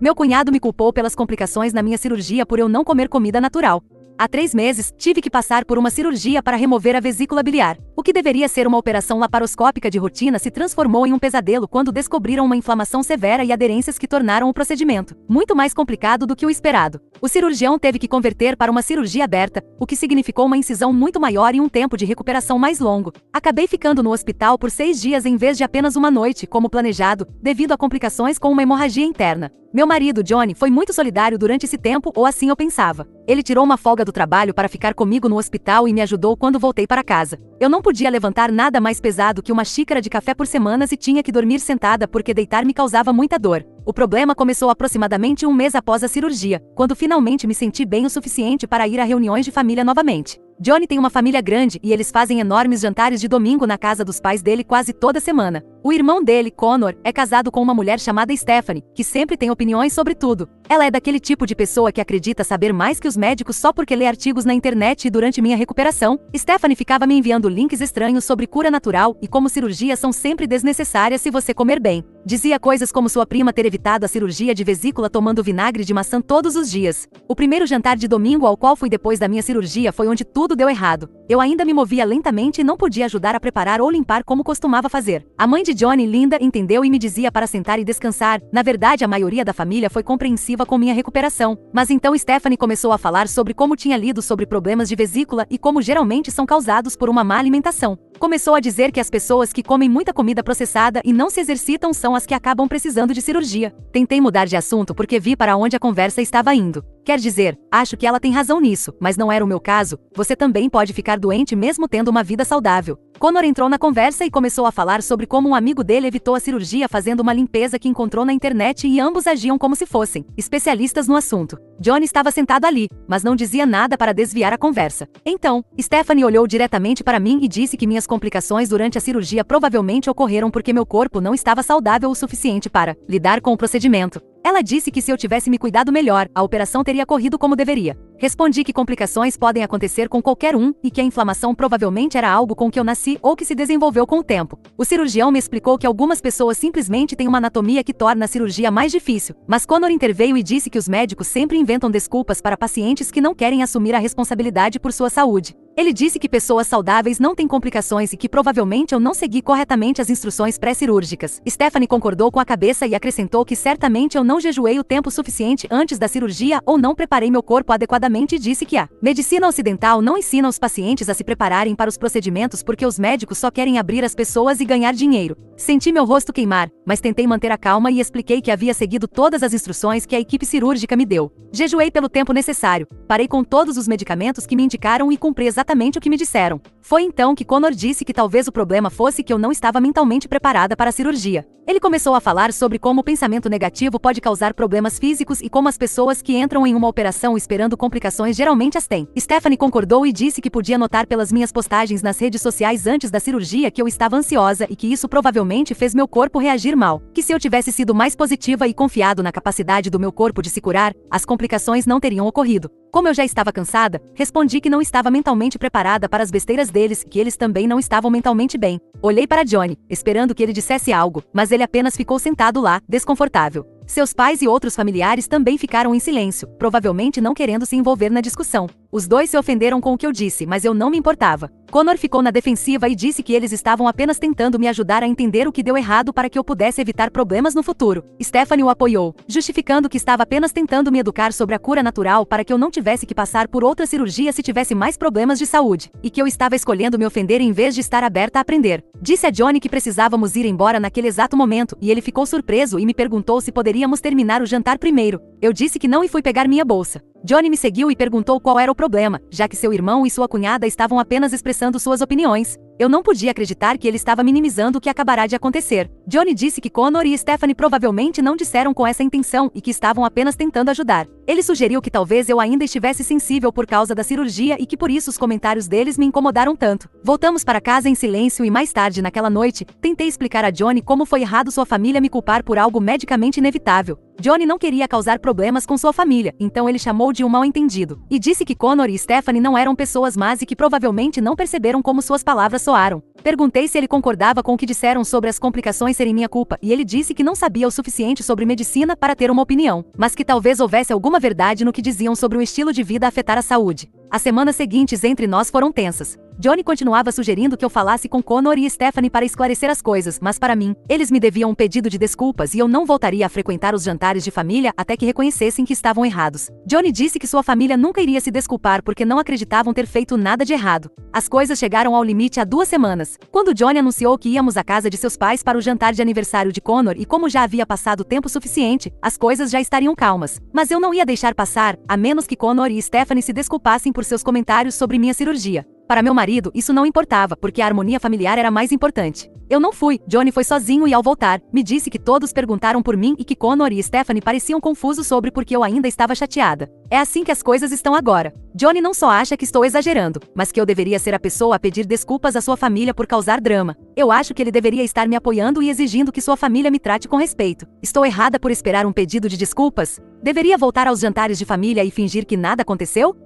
Meu cunhado me culpou pelas complicações na minha cirurgia por eu não comer comida natural. Há 3 meses, tive que passar por uma cirurgia para remover a vesícula biliar. O que deveria ser uma operação laparoscópica de rotina se transformou em um pesadelo quando descobriram uma inflamação severa e aderências que tornaram o procedimento muito mais complicado do que o esperado. O cirurgião teve que converter para uma cirurgia aberta, o que significou uma incisão muito maior e um tempo de recuperação mais longo. Acabei ficando no hospital por 6 dias em vez de apenas uma noite, como planejado, devido a complicações com uma hemorragia interna. Meu marido, Johnny, foi muito solidário durante esse tempo, ou assim eu pensava. Ele tirou uma folga do trabalho para ficar comigo no hospital e me ajudou quando voltei para casa. Eu não podia levantar nada mais pesado que uma xícara de café por semanas e tinha que dormir sentada porque deitar me causava muita dor. O problema começou aproximadamente 1 mês após a cirurgia, quando finalmente me senti bem o suficiente para ir a reuniões de família novamente. Johnny tem uma família grande e eles fazem enormes jantares de domingo na casa dos pais dele quase toda semana. O irmão dele, Connor, é casado com uma mulher chamada Stephanie, que sempre tem opiniões sobre tudo. Ela é daquele tipo de pessoa que acredita saber mais que os médicos só porque lê artigos na internet e durante minha recuperação, Stephanie ficava me enviando links estranhos sobre cura natural e como cirurgias são sempre desnecessárias se você comer bem. Dizia coisas como sua prima ter evitado a cirurgia de vesícula tomando vinagre de maçã todos os dias. O primeiro jantar de domingo ao qual fui depois da minha cirurgia foi onde tudo deu errado. Eu ainda me movia lentamente e não podia ajudar a preparar ou limpar como costumava fazer. A mãe de Johnny, Linda, entendeu e me dizia para sentar e descansar. Na verdade, a maioria da família foi compreensiva com minha recuperação. Mas então Stephanie começou a falar sobre como tinha lido sobre problemas de vesícula e como geralmente são causados por uma má alimentação. Começou a dizer que as pessoas que comem muita comida processada e não se exercitam são as que acabam precisando de cirurgia. Tentei mudar de assunto porque vi para onde a conversa estava indo. Quer dizer, acho que ela tem razão nisso, mas não era o meu caso. Você também pode ficar doente mesmo tendo uma vida saudável. Connor entrou na conversa e começou a falar sobre como um amigo dele evitou a cirurgia fazendo uma limpeza que encontrou na internet e ambos agiam como se fossem especialistas no assunto. Johnny estava sentado ali, mas não dizia nada para desviar a conversa. Então, Stephanie olhou diretamente para mim e disse que minhas complicações durante a cirurgia provavelmente ocorreram porque meu corpo não estava saudável o suficiente para lidar com o procedimento. Ela disse que se eu tivesse me cuidado melhor, a operação teria corrido como deveria. Respondi que complicações podem acontecer com qualquer um e que a inflamação provavelmente era algo com que eu nasci ou que se desenvolveu com o tempo. O cirurgião me explicou que algumas pessoas simplesmente têm uma anatomia que torna a cirurgia mais difícil, mas Connor interveio e disse que os médicos sempre inventam desculpas para pacientes que não querem assumir a responsabilidade por sua saúde. Ele disse que pessoas saudáveis não têm complicações e que provavelmente eu não segui corretamente as instruções pré-cirúrgicas. Stephanie concordou com a cabeça e acrescentou que certamente eu não jejuei o tempo suficiente antes da cirurgia ou não preparei meu corpo adequadamente e disse que a medicina ocidental não ensina os pacientes a se prepararem para os procedimentos porque os médicos só querem abrir as pessoas e ganhar dinheiro. Senti meu rosto queimar, mas tentei manter a calma e expliquei que havia seguido todas as instruções que a equipe cirúrgica me deu. Jejuei pelo tempo necessário, parei com todos os medicamentos que me indicaram e cumpri exatamente o que me disseram. Foi então que Connor disse que talvez o problema fosse que eu não estava mentalmente preparada para a cirurgia. Ele começou a falar sobre como o pensamento negativo pode causar problemas físicos e como as pessoas que entram em uma operação esperando complicações geralmente as têm. Stephanie concordou e disse que podia notar pelas minhas postagens nas redes sociais antes da cirurgia que eu estava ansiosa e que isso provavelmente fez meu corpo reagir mal. Que se eu tivesse sido mais positiva e confiado na capacidade do meu corpo de se curar, as complicações não teriam ocorrido. Como eu já estava cansada, respondi que não estava mentalmente preparada para as besteiras deles e que eles também não estavam mentalmente bem. Olhei para Johnny, esperando que ele dissesse algo, mas ele apenas ficou sentado lá, desconfortável. Seus pais e outros familiares também ficaram em silêncio, provavelmente não querendo se envolver na discussão. Os dois se ofenderam com o que eu disse, mas eu não me importava. Connor ficou na defensiva e disse que eles estavam apenas tentando me ajudar a entender o que deu errado para que eu pudesse evitar problemas no futuro. Stephanie o apoiou, justificando que estava apenas tentando me educar sobre a cura natural para que eu não tivesse que passar por outra cirurgia se tivesse mais problemas de saúde, e que eu estava escolhendo me ofender em vez de estar aberta a aprender. Disse a Johnny que precisávamos ir embora naquele exato momento, e ele ficou surpreso e me perguntou se poderíamos terminar o jantar primeiro. Eu disse que não e fui pegar minha bolsa. Johnny me seguiu e perguntou qual era o problema, já que seu irmão e sua cunhada estavam apenas expressando suas opiniões. Eu não podia acreditar que ele estava minimizando o que acabará de acontecer. Johnny disse que Connor e Stephanie provavelmente não disseram com essa intenção e que estavam apenas tentando ajudar. Ele sugeriu que talvez eu ainda estivesse sensível por causa da cirurgia e que por isso os comentários deles me incomodaram tanto. Voltamos para casa em silêncio e mais tarde naquela noite, tentei explicar a Johnny como foi errado sua família me culpar por algo medicamente inevitável. Johnny não queria causar problemas com sua família, então ele chamou de um mal-entendido. E disse que Connor e Stephanie não eram pessoas más e que provavelmente não perceberam como suas palavras soaram. Perguntei se ele concordava com o que disseram sobre as complicações serem minha culpa, e ele disse que não sabia o suficiente sobre medicina para ter uma opinião, mas que talvez houvesse alguma verdade no que diziam sobre o estilo de vida afetar a saúde. As semanas seguintes entre nós foram tensas. Johnny continuava sugerindo que eu falasse com Connor e Stephanie para esclarecer as coisas, mas para mim, eles me deviam um pedido de desculpas e eu não voltaria a frequentar os jantares de família até que reconhecessem que estavam errados. Johnny disse que sua família nunca iria se desculpar porque não acreditavam ter feito nada de errado. As coisas chegaram ao limite há 2 semanas, quando Johnny anunciou que íamos à casa de seus pais para o jantar de aniversário de Connor e como já havia passado tempo suficiente, as coisas já estariam calmas. Mas eu não ia deixar passar, a menos que Connor e Stephanie se desculpassem por seus comentários sobre minha cirurgia. Para meu marido, isso não importava, porque a harmonia familiar era mais importante. Eu não fui, Johnny foi sozinho e ao voltar, me disse que todos perguntaram por mim e que Connor e Stephanie pareciam confusos sobre porque eu ainda estava chateada. É assim que as coisas estão agora. Johnny não só acha que estou exagerando, mas que eu deveria ser a pessoa a pedir desculpas à sua família por causar drama. Eu acho que ele deveria estar me apoiando e exigindo que sua família me trate com respeito. Estou errada por esperar um pedido de desculpas? Deveria voltar aos jantares de família e fingir que nada aconteceu?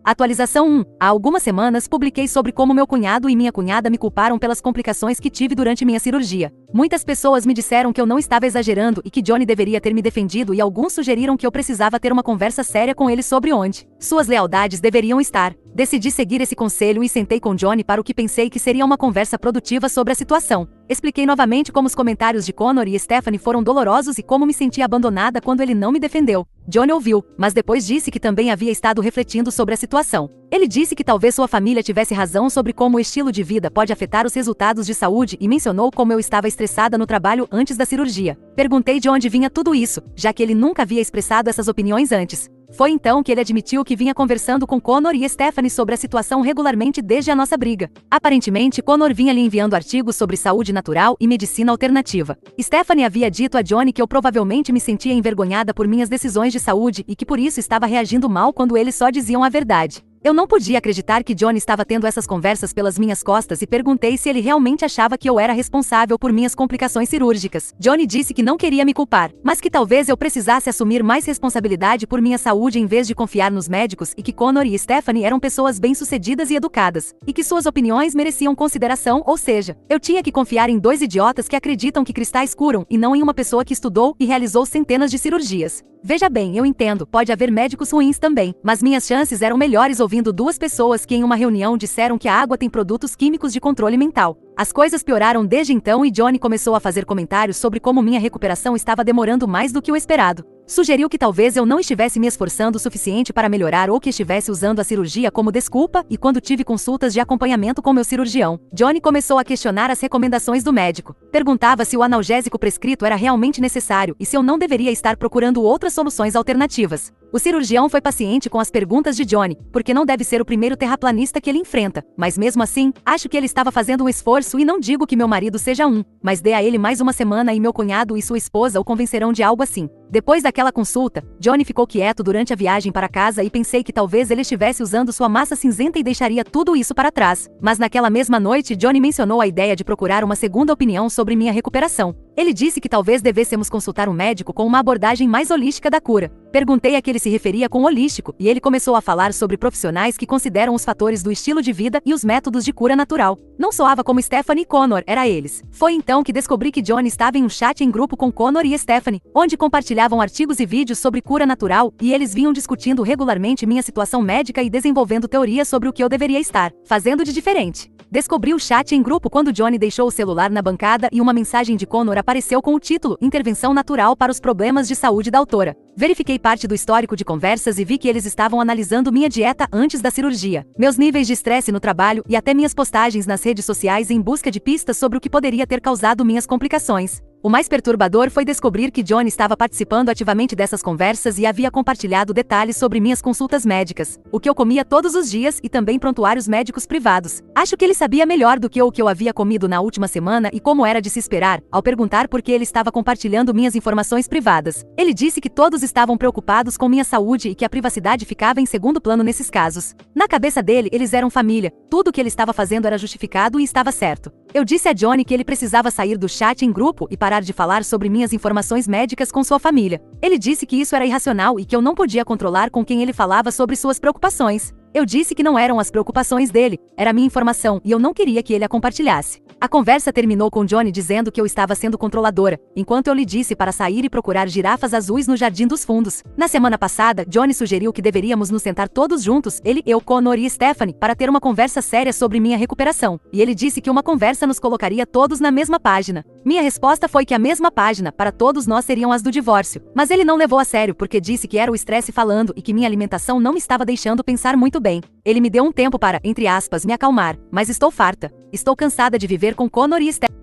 Atualização 1. Há algumas semanas publiquei sobre como meu cunhado e minha cunhada me culparam pelas complicações que tive durante minha cirurgia. Muitas pessoas me disseram que eu não estava exagerando e que Johnny deveria ter me defendido e alguns sugeriram que eu precisava ter uma conversa séria com ele sobre onde suas lealdades deveriam estar. Decidi seguir esse conselho e sentei com Johnny para o que pensei que seria uma conversa produtiva sobre a situação. Expliquei novamente como os comentários de Connor e Stephanie foram dolorosos e como me senti abandonada quando ele não me defendeu. Johnny ouviu, mas depois disse que também havia estado refletindo sobre a situação. Ele disse que talvez sua família tivesse razão sobre como o estilo de vida pode afetar os resultados de saúde e mencionou como eu estava estressada no trabalho antes da cirurgia. Perguntei de onde vinha tudo isso, já que ele nunca havia expressado essas opiniões antes. Foi então que ele admitiu que vinha conversando com Connor e Stephanie sobre a situação regularmente desde a nossa briga. Aparentemente, Connor vinha lhe enviando artigos sobre saúde natural e medicina alternativa. Stephanie havia dito a Johnny que eu provavelmente me sentia envergonhada por minhas decisões de saúde e que por isso estava reagindo mal quando eles só diziam a verdade. Eu não podia acreditar que Johnny estava tendo essas conversas pelas minhas costas e perguntei se ele realmente achava que eu era responsável por minhas complicações cirúrgicas. Johnny disse que não queria me culpar, mas que talvez eu precisasse assumir mais responsabilidade por minha saúde em vez de confiar nos médicos e que Connor e Stephanie eram pessoas bem-sucedidas e educadas, e que suas opiniões mereciam consideração, ou seja, eu tinha que confiar em 2 idiotas que acreditam que cristais curam e não em uma pessoa que estudou e realizou centenas de cirurgias. Veja bem, eu entendo, pode haver médicos ruins também, mas minhas chances eram melhores ouvindo 2 pessoas que em uma reunião disseram que a água tem produtos químicos de controle mental. As coisas pioraram desde então e Johnny começou a fazer comentários sobre como minha recuperação estava demorando mais do que o esperado. Sugeriu que talvez eu não estivesse me esforçando o suficiente para melhorar ou que estivesse usando a cirurgia como desculpa, e quando tive consultas de acompanhamento com meu cirurgião, Johnny começou a questionar as recomendações do médico. Perguntava se o analgésico prescrito era realmente necessário e se eu não deveria estar procurando outras soluções alternativas. O cirurgião foi paciente com as perguntas de Johnny, porque não deve ser o primeiro terraplanista que ele enfrenta, mas mesmo assim, acho que ele estava fazendo um esforço e não digo que meu marido seja um, mas dê a ele mais uma semana e meu cunhado e sua esposa o convencerão de algo assim. Depois daquela consulta, Johnny ficou quieto durante a viagem para casa e pensei que talvez ele estivesse usando sua massa cinzenta e deixaria tudo isso para trás. Mas naquela mesma noite, Johnny mencionou a ideia de procurar uma segunda opinião sobre minha recuperação. Ele disse que talvez devêssemos consultar um médico com uma abordagem mais holística da cura. Perguntei a que ele se referia com holístico, e ele começou a falar sobre profissionais que consideram os fatores do estilo de vida e os métodos de cura natural. Não soava como Stephanie e Connor, era eles. Foi então que descobri que Johnny estava em um chat em grupo com Connor e Stephanie, onde compartilhavam artigos e vídeos sobre cura natural, e eles vinham discutindo regularmente minha situação médica e desenvolvendo teorias sobre o que eu deveria estar fazendo de diferente. Descobri o chat em grupo quando Johnny deixou o celular na bancada e uma mensagem de Connor apareceu com o título Intervenção Natural para os Problemas de Saúde da autora. Verifiquei parte do histórico de conversas e vi que eles estavam analisando minha dieta antes da cirurgia, meus níveis de estresse no trabalho e até minhas postagens nas redes sociais em busca de pistas sobre o que poderia ter causado minhas complicações. O mais perturbador foi descobrir que Johnny estava participando ativamente dessas conversas e havia compartilhado detalhes sobre minhas consultas médicas, o que eu comia todos os dias e também prontuários médicos privados. Acho que ele sabia melhor do que o que eu havia comido na última semana e como era de se esperar, ao perguntar por que ele estava compartilhando minhas informações privadas. Ele disse que todos estavam preocupados com minha saúde e que a privacidade ficava em segundo plano nesses casos. Na cabeça dele, eles eram família, tudo o que ele estava fazendo era justificado e estava certo. Eu disse a Johnny que ele precisava sair do chat em grupo e parar de falar sobre minhas informações médicas com sua família. Ele disse que isso era irracional e que eu não podia controlar com quem ele falava sobre suas preocupações. Eu disse que não eram as preocupações dele, era minha informação e eu não queria que ele a compartilhasse. A conversa terminou com Johnny dizendo que eu estava sendo controladora, enquanto eu lhe disse para sair e procurar girafas azuis no Jardim dos Fundos. Na semana passada, Johnny sugeriu que deveríamos nos sentar todos juntos, ele, eu, Connor e Stephanie, para ter uma conversa séria sobre minha recuperação. E ele disse que uma conversa nos colocaria todos na mesma página. Minha resposta foi que a mesma página, para todos nós, seriam as do divórcio. Mas ele não levou a sério porque disse que era o estresse falando e que minha alimentação não me estava deixando pensar muito bem. Ele me deu um tempo para, entre aspas, me acalmar, mas estou farta. Estou cansada de viver com Connor e Stephanie.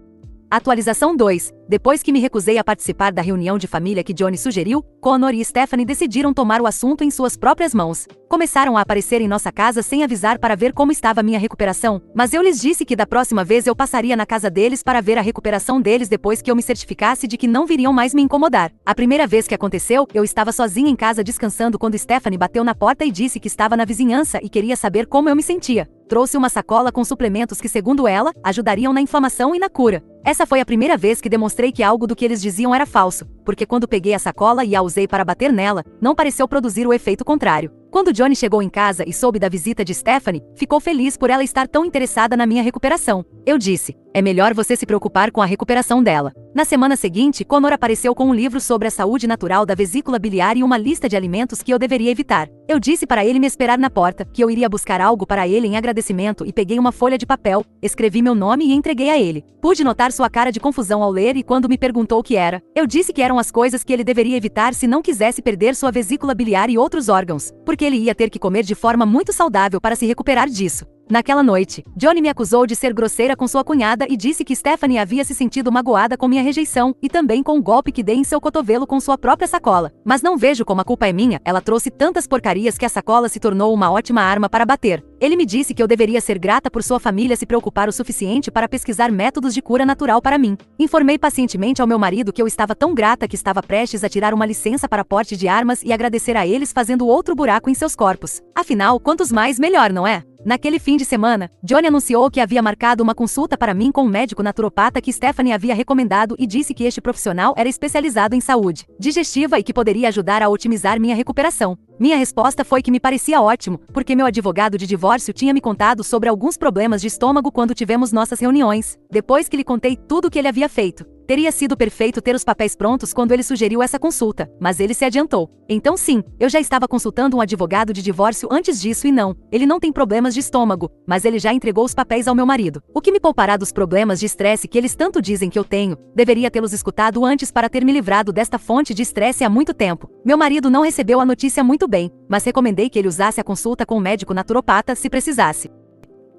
Atualização 2. Depois que me recusei a participar da reunião de família que Johnny sugeriu, Connor e Stephanie decidiram tomar o assunto em suas próprias mãos. Começaram a aparecer em nossa casa sem avisar para ver como estava minha recuperação, mas eu lhes disse que da próxima vez eu passaria na casa deles para ver a recuperação deles depois que eu me certificasse de que não viriam mais me incomodar. A primeira vez que aconteceu, eu estava sozinha em casa descansando quando Stephanie bateu na porta e disse que estava na vizinhança e queria saber como eu me sentia. Trouxe uma sacola com suplementos que, segundo ela, ajudariam na inflamação e na cura. Essa foi a primeira vez que demonstrei que algo do que eles diziam era falso, porque quando peguei a sacola e a usei para bater nela, não pareceu produzir o efeito contrário. Quando Johnny chegou em casa e soube da visita de Stephanie, ficou feliz por ela estar tão interessada na minha recuperação. Eu disse, é melhor você se preocupar com a recuperação dela. Na semana seguinte, Connor apareceu com um livro sobre a saúde natural da vesícula biliar e uma lista de alimentos que eu deveria evitar. Eu disse para ele me esperar na porta, que eu iria buscar algo para ele em agradecimento e peguei uma folha de papel, escrevi meu nome e entreguei a ele. Pude notar sua cara de confusão ao ler e quando me perguntou o que era, eu disse que eram as coisas que ele deveria evitar se não quisesse perder sua vesícula biliar e outros órgãos, porque ele ia ter que comer de forma muito saudável para se recuperar disso. Naquela noite, Johnny me acusou de ser grosseira com sua cunhada e disse que Stephanie havia se sentido magoada com minha rejeição e também com o golpe que dei em seu cotovelo com sua própria sacola. Mas não vejo como a culpa é minha, ela trouxe tantas porcarias que a sacola se tornou uma ótima arma para bater. Ele me disse que eu deveria ser grata por sua família se preocupar o suficiente para pesquisar métodos de cura natural para mim. Informei pacientemente ao meu marido que eu estava tão grata que estava prestes a tirar uma licença para porte de armas e agradecer a eles fazendo outro buraco em seus corpos. Afinal, quantos mais, melhor, não é? Naquele fim de semana, Johnny anunciou que havia marcado uma consulta para mim com um médico naturopata que Stephanie havia recomendado e disse que este profissional era especializado em saúde digestiva e que poderia ajudar a otimizar minha recuperação. Minha resposta foi que me parecia ótimo, porque meu advogado de divórcio tinha me contado sobre alguns problemas de estômago quando tivemos nossas reuniões. Depois que lhe contei tudo o que ele havia feito, teria sido perfeito ter os papéis prontos quando ele sugeriu essa consulta, mas ele se adiantou. Então sim, eu já estava consultando um advogado de divórcio antes disso e não, ele não tem problemas de estômago, mas ele já entregou os papéis ao meu marido. O que me poupará dos problemas de estresse que eles tanto dizem que eu tenho, deveria tê-los escutado antes para ter me livrado desta fonte de estresse há muito tempo. Meu marido não recebeu a notícia muito bem, mas recomendei que ele usasse a consulta com um médico naturopata se precisasse.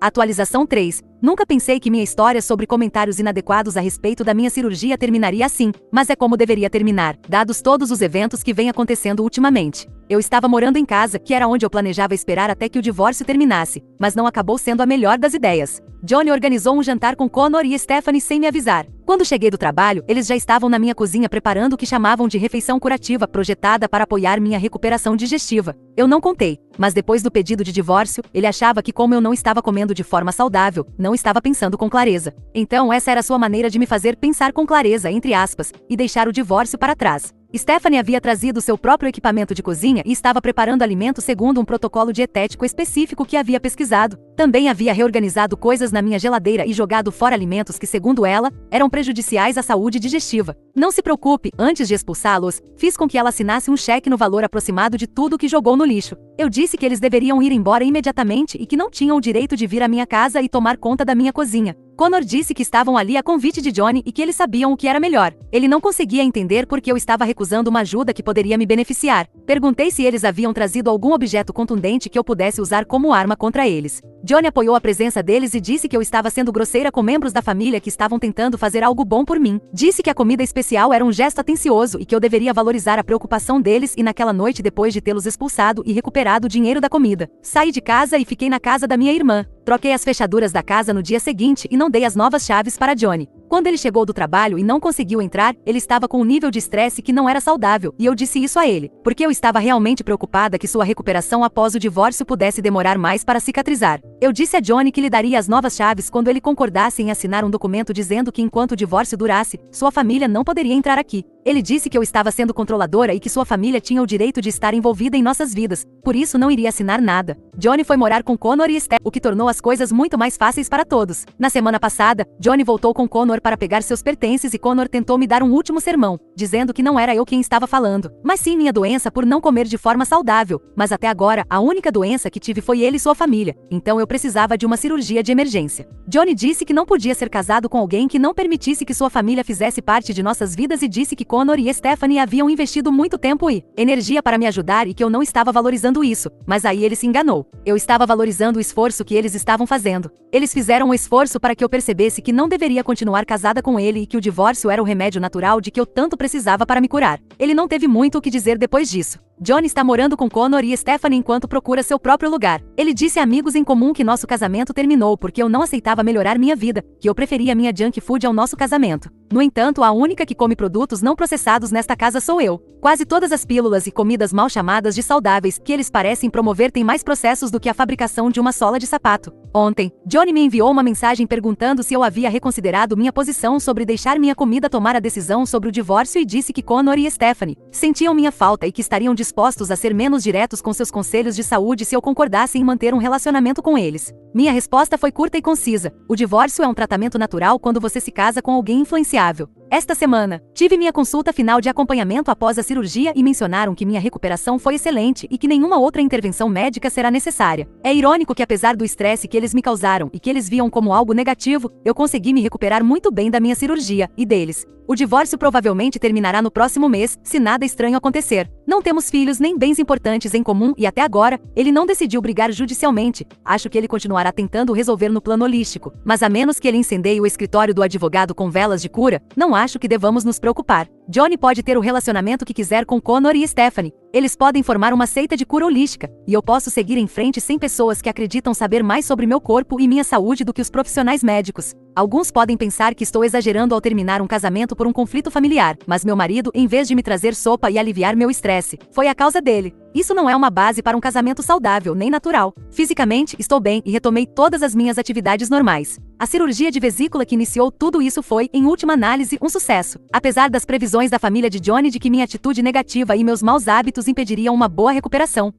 Atualização 3. Nunca pensei que minha história sobre comentários inadequados a respeito da minha cirurgia terminaria assim, mas é como deveria terminar, dados todos os eventos que vêm acontecendo ultimamente. Eu estava morando em casa, que era onde eu planejava esperar até que o divórcio terminasse, mas não acabou sendo a melhor das ideias. Johnny organizou um jantar com Connor e Stephanie sem me avisar. Quando cheguei do trabalho, eles já estavam na minha cozinha preparando o que chamavam de refeição curativa projetada para apoiar minha recuperação digestiva. Eu não contei, mas depois do pedido de divórcio, ele achava que como eu não estava comendo de forma saudável, não estava pensando com clareza. Então essa era sua maneira de me fazer pensar com clareza, entre aspas, e deixar o divórcio para trás. Stephanie havia trazido seu próprio equipamento de cozinha e estava preparando alimentos segundo um protocolo dietético específico que havia pesquisado. Também havia reorganizado coisas na minha geladeira e jogado fora alimentos que, segundo ela, eram prejudiciais à saúde digestiva. Não se preocupe, antes de expulsá-los, fiz com que ela assinasse um cheque no valor aproximado de tudo que jogou no lixo. Eu disse que eles deveriam ir embora imediatamente e que não tinham o direito de vir à minha casa e tomar conta da minha cozinha. Connor disse que estavam ali a convite de Johnny e que eles sabiam o que era melhor. Ele não conseguia entender por que eu estava recusando uma ajuda que poderia me beneficiar. Perguntei se eles haviam trazido algum objeto contundente que eu pudesse usar como arma contra eles. Johnny apoiou a presença deles e disse que eu estava sendo grosseira com membros da família que estavam tentando fazer algo bom por mim. Disse que a comida especial era um gesto atencioso e que eu deveria valorizar a preocupação deles e naquela noite depois de tê-los expulsado e recuperado o dinheiro da comida. Saí de casa e fiquei na casa da minha irmã. Troquei as fechaduras da casa no dia seguinte e não dei as novas chaves para Johnny. Quando ele chegou do trabalho e não conseguiu entrar, ele estava com um nível de estresse que não era saudável, e eu disse isso a ele, porque eu estava realmente preocupada que sua recuperação após o divórcio pudesse demorar mais para cicatrizar. Eu disse a Johnny que lhe daria as novas chaves quando ele concordasse em assinar um documento dizendo que enquanto o divórcio durasse, sua família não poderia entrar aqui. Ele disse que eu estava sendo controladora e que sua família tinha o direito de estar envolvida em nossas vidas, por isso não iria assinar nada. Johnny foi morar com Connor e Steph, o que tornou as coisas muito mais fáceis para todos. Na semana passada, Johnny voltou com Connor para pegar seus pertences e Connor tentou me dar um último sermão, dizendo que não era eu quem estava falando, mas sim minha doença por não comer de forma saudável. Mas até agora, a única doença que tive foi ele e sua família, então eu precisava de uma cirurgia de emergência. Johnny disse que não podia ser casado com alguém que não permitisse que sua família fizesse parte de nossas vidas e disse que Connor e Stephanie haviam investido muito tempo e energia para me ajudar e que eu não estava valorizando isso, mas aí ele se enganou. Eu estava valorizando o esforço que eles estavam fazendo. Eles fizeram um esforço para que eu percebesse que não deveria continuar casada com ele e que o divórcio era o remédio natural de que eu tanto precisava para me curar. Ele não teve muito o que dizer depois disso. Johnny está morando com Connor e Stephanie enquanto procura seu próprio lugar. Ele disse a amigos em comum que nosso casamento terminou porque eu não aceitava melhorar minha vida, que eu preferia minha junk food ao nosso casamento. No entanto, a única que come produtos não processados nesta casa sou eu. Quase todas as pílulas e comidas mal chamadas de saudáveis que eles parecem promover têm mais processos do que a fabricação de uma sola de sapato. Ontem, Johnny me enviou uma mensagem perguntando se eu havia reconsiderado minha posição sobre deixar minha comida tomar a decisão sobre o divórcio e disse que Connor e Stephanie sentiam minha falta e que estariam dispostos a ser menos diretos com seus conselhos de saúde se eu concordasse em manter um relacionamento com eles. Minha resposta foi curta e concisa: o divórcio é um tratamento natural quando você se casa com alguém influenciável. Esta semana, tive minha consulta final de acompanhamento após a cirurgia e mencionaram que minha recuperação foi excelente e que nenhuma outra intervenção médica será necessária. É irônico que apesar do estresse que eles me causaram e que eles viam como algo negativo, eu consegui me recuperar muito bem da minha cirurgia e deles. O divórcio provavelmente terminará no próximo mês, se nada estranho acontecer. Não temos filhos nem bens importantes em comum e até agora, ele não decidiu brigar judicialmente. Acho que ele continuará tentando resolver no plano holístico, mas a menos que ele incendeie o escritório do advogado com velas de cura, não acho que devamos nos preocupar. Johnny pode ter o relacionamento que quiser com Connor e Stephanie. Eles podem formar uma seita de cura holística, e eu posso seguir em frente sem pessoas que acreditam saber mais sobre meu corpo e minha saúde do que os profissionais médicos. Alguns podem pensar que estou exagerando ao terminar um casamento por um conflito familiar, mas meu marido, em vez de me trazer sopa e aliviar meu estresse, foi a causa dele. Isso não é uma base para um casamento saudável nem natural. Fisicamente, estou bem e retomei todas as minhas atividades normais. A cirurgia de vesícula que iniciou tudo isso foi, em última análise, um sucesso. Apesar das previsões da família de Johnny de que minha atitude negativa e meus maus hábitos impediriam uma boa recuperação.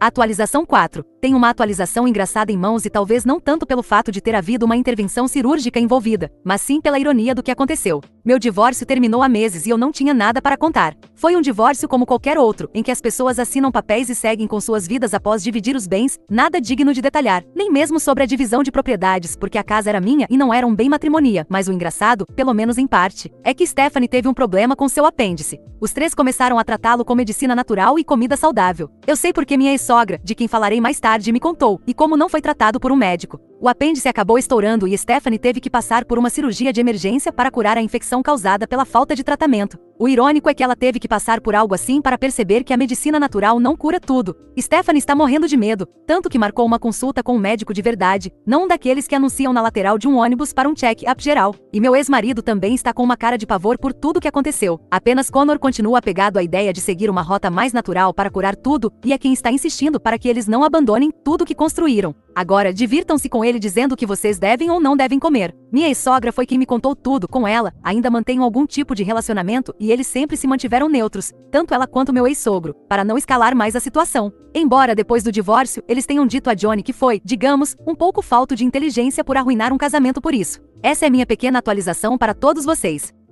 Atualização 4. Tenho uma atualização engraçada em mãos e talvez não tanto pelo fato de ter havido uma intervenção cirúrgica envolvida, mas sim pela ironia do que aconteceu. Meu divórcio terminou há meses e eu não tinha nada para contar. Foi um divórcio como qualquer outro, em que as pessoas assinam papéis e seguem com suas vidas após dividir os bens, nada digno de detalhar, nem mesmo sobre a divisão de propriedades, porque a casa era minha e não era um bem matrimonia, mas o engraçado, pelo menos em parte, é que Stephanie teve um problema com seu apêndice. Os três começaram a tratá-lo com medicina natural e comida saudável. Eu sei porque minha ex-sogra, de quem falarei mais tarde, me contou, e como não foi tratado por um médico. O apêndice acabou estourando e Stephanie teve que passar por uma cirurgia de emergência para curar a infecção causada pela falta de tratamento. O irônico é que ela teve que passar por algo assim para perceber que a medicina natural não cura tudo. Stephanie está morrendo de medo, tanto que marcou uma consulta com um médico de verdade, não um daqueles que anunciam na lateral de um ônibus para um check-up geral. E meu ex-marido também está com uma cara de pavor por tudo que aconteceu. Apenas Connor continua apegado à ideia de seguir uma rota mais natural para curar tudo, e é quem está insistindo para que eles não abandonem tudo que construíram. Agora, divirtam-se com ele dizendo o que vocês devem ou não devem comer. Minha ex-sogra foi quem me contou tudo. Com ela, ainda mantenho algum tipo de relacionamento e eles sempre se mantiveram neutros, tanto ela quanto meu ex-sogro, para não escalar mais a situação. Embora depois do divórcio, eles tenham dito a Johnny que foi, digamos, um pouco falto de inteligência por arruinar um casamento por isso. Essa é minha pequena atualização para todos vocês.